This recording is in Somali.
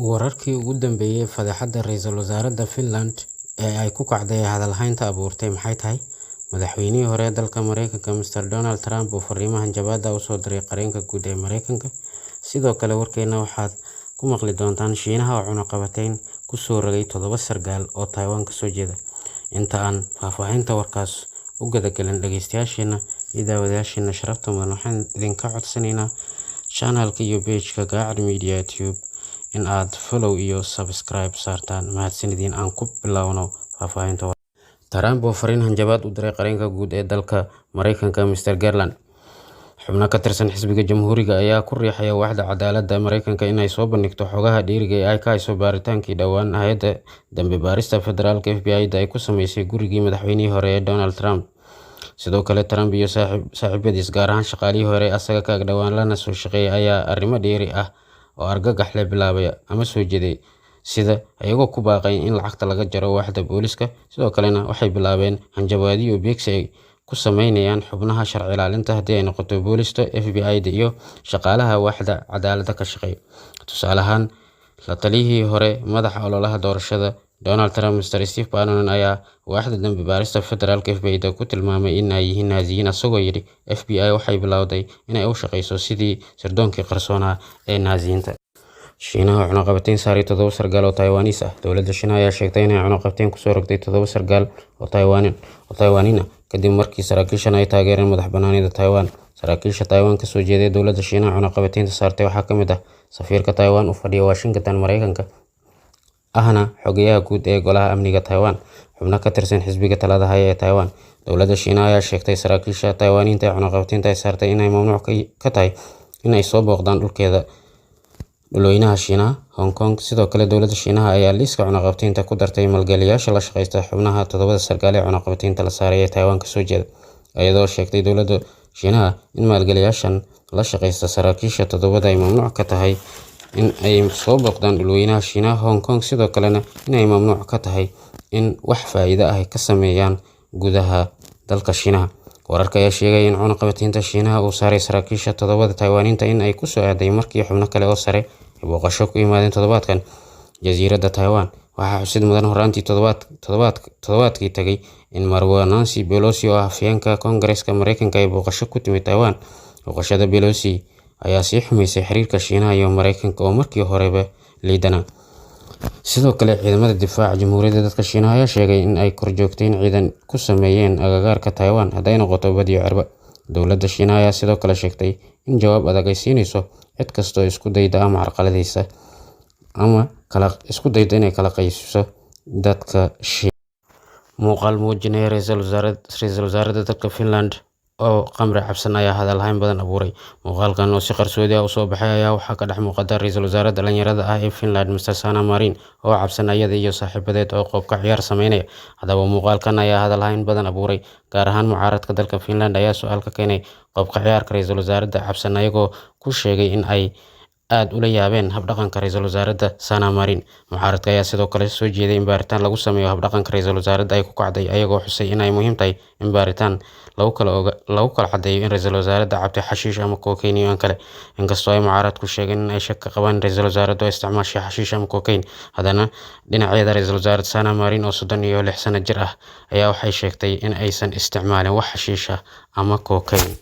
Wararkii ugu dambeeyay fadeexadda ra'iisul wasaaradda Finland ee ay ku kacday hadal haynta abuurtay maxay tahay? Madaxweynihii hore ee dalka Mareykanka Mr. Donald Trump oo fariimahan jawaabta u soo diray qareenka guud ee Mareykanka. Sidoo kale warkeena waxaad ku maqli doontaan Shiinaha oo cunaqabatayn ku soo rogay 7 sargaal oo Taiwan ka soo jeeda. Inta aan faahfaahinta warkaas u gudagalin dhageystayaasheena iyo daawadayaasheena sharafta mudan, waxaan idinka codsanaynaa channelka iyo page-ka Gacad Media Tube in aad follow iyo subscribe saartaan. Mahadsanidin. aan ku bilowno faahfaahinta. Trump oo fariin hanjabaad u diray qareenka guud ee dalka Mareykanka Mr. Garland. Xubno ka tirsan xisbiga Jamhuuriga ayaa ku riixaya waaxda cadaaladda Mareykanka inay soo bandhigto xogaha dheeriga ee ay ka hayso baaritaankii dhowaan hay'adda dambi baarista federaalka FBI-da ay ku sameysay gurigii madaxweynihii hore ee Donald Trump. Sidoo kale Trump iyo saaxiibadiis, gaar ahaan shaqaalihii hore asaga ka dhowaan lana soo shaqeeyay, ayaa arrimo dheeri ah oo argagax leh bilaabay ama soo jeeday, sida ayagoo ku baaqay in lacagta laga jaro waaxda booliska. Sidoo kalena waxay bilaabeen hanjabaadyo beegsi ay ku sameynayaan xubnaha sharci ilaalinta haddii ay noqoto booliska, FBI-da iyo shaqaalaha waaxda cadaaladda ka shaqeeya. Tusaale ahaan, la taliyihii hore madaxa ololaha doorashada Donald Trump Mr. Steve Bannon ayaa waaxda dambi baarista federaalka FBI-da ku tilmaamay in ay yihiin Naaziyiin, asagoo yidhi FBI waxay bilowday inay u shaqeyso sidii sirdoonkii qarsoonaa ee Naaziyiinta. Shiinaha oo cunaqabatayn saaray 7 sargaal oo Taiwanese ah. Dowladda Shiinaha ayaa sheegtay inay cunaqabatayn ku soo rogtay 7 sargaal oo Taiwanese ah kadib markii saraakiishan ay taageereen madax-bannaanida Taiwan. Saraakiisha Taiwan ka soo jeeday dowladda Shiinaha cunaqabataynta saartay waxaa ka mid ah safiirka Taiwan u fadhiya Washington, Mareykanka, ahna xogayaha guud ee Golaha Amniga Taiwan, xubno ka tirsan xisbiga talada haya ee Taiwan. Dowladda Shiinaha ayaa sheegtay saraakiisha Taiwaaniyiinta ee cunaqabataynta ay saartay inay mamnuuc ka tahay in ay soo booqdaan dhulweynaha Shiinaha, Hong Kong. Sidoo kale dowladda Shiinaha ayaa liiska cunaqabataynta ku dartay maalgeliyayaasha la shaqeysta xubnaha 7 sargaal ee cunaqabataynta la saaray ee Taiwan ka soo jeeda, iyadoo sheegtay dowladda Shiinaha in maalgeliyayaashan la shaqeysta saraakiisha 7 ay mamnuuc ka tahay in ay soo booqdaan dhulweynaha Shiinaha, Hong Kong. Sidoo kalena in ay mamnuuc ka tahay in wax faa'iido ah ay ka sameeyaan gudaha dalka Shiinaha. Wararka ayaa sheegaya in cunaqabataynta Shiinaha uu saaray saraakiisha 7 Taiwaaniyiinta in ay ku soo aaday markii xubno kale oo sare ay booqasho ku yimaadeen toddobaadkan jasiiradda Taiwan. Waxaa xusid mudan horraantii toddobaadkii tagay in Marwo Nancy Pelosi oo ah hafeenka Koongareeska Mareykanka ay booqasho ku timid Taiwan. Booqashada Pelosi ayaa sii xumeysay xiriirka Shiinaha iyo Mareykanka oo markii horeba liidanaa. Sidoo kale ciidamada difaaca Jamhuuriyadda dadka Shiinaha ayaa sheegay in ay korjoogteyn ciidan ku sameeyeen agagaarka Taiwan hadday noqoto bad iyo cirba. Dowladda Shiinaha ayaa sidoo kale sheegtay in jawaab adag ay siinayso cid kastoo isku dayda ama carqaladaysa ama isku dayda inay kala qaybiso dadka Shiinaha. Muuqaal muujinaya ra'iisul wasaaradda dalka Finland oo khamri cabsan ayaa hadal hayn badan abuuray. Muuqaalkan oo si qarsoodi ah u soo baxay ayaa waxaa ka dhex muuqata ra'iisul wasaaradda dhalinyarada ah ee Finland Mr. Sanna Marin oo cabsan iyada iyo saaxiibadeed oo qoobka ciyaar sameynaya. Haddaba muuqaalkan ayaa hadal hayn badan abuuray, gaar ahaan mucaaradka dalka Finland ayaa su'aal ka keenay qoobka ciyaarka ra'iisul wasaaradda cabsan, ayagoo ku sheegay in ay aad ula yaabeen habdhaqanka ra'iisul wasaaradda Sanna Marin. Mucaaradka ayaa sidoo kale soo jeeday in baaritaan lagu sameeyo habdhaqanka ra'iisul wasaaradda ay ku kacday, ayagoo xusay in ay muhiim tahay in baaritaan lagu kala cadeeyo in ra'iisul wasaaradda cabtay xashiish ama kokain iyo aan kale. Inkastoo ay mucaaradku sheegeen in ay shaki ka qabaan ra'iisul wasaaradda oo isticmaashay xashiish ama kokain, haddana dhinaceeda ra'iisul wasaaradda Sanna Marin oo 36 sano jir ah ayaa waxay sheegtay in aysan isticmaalin wax xashiish ah ama kokain.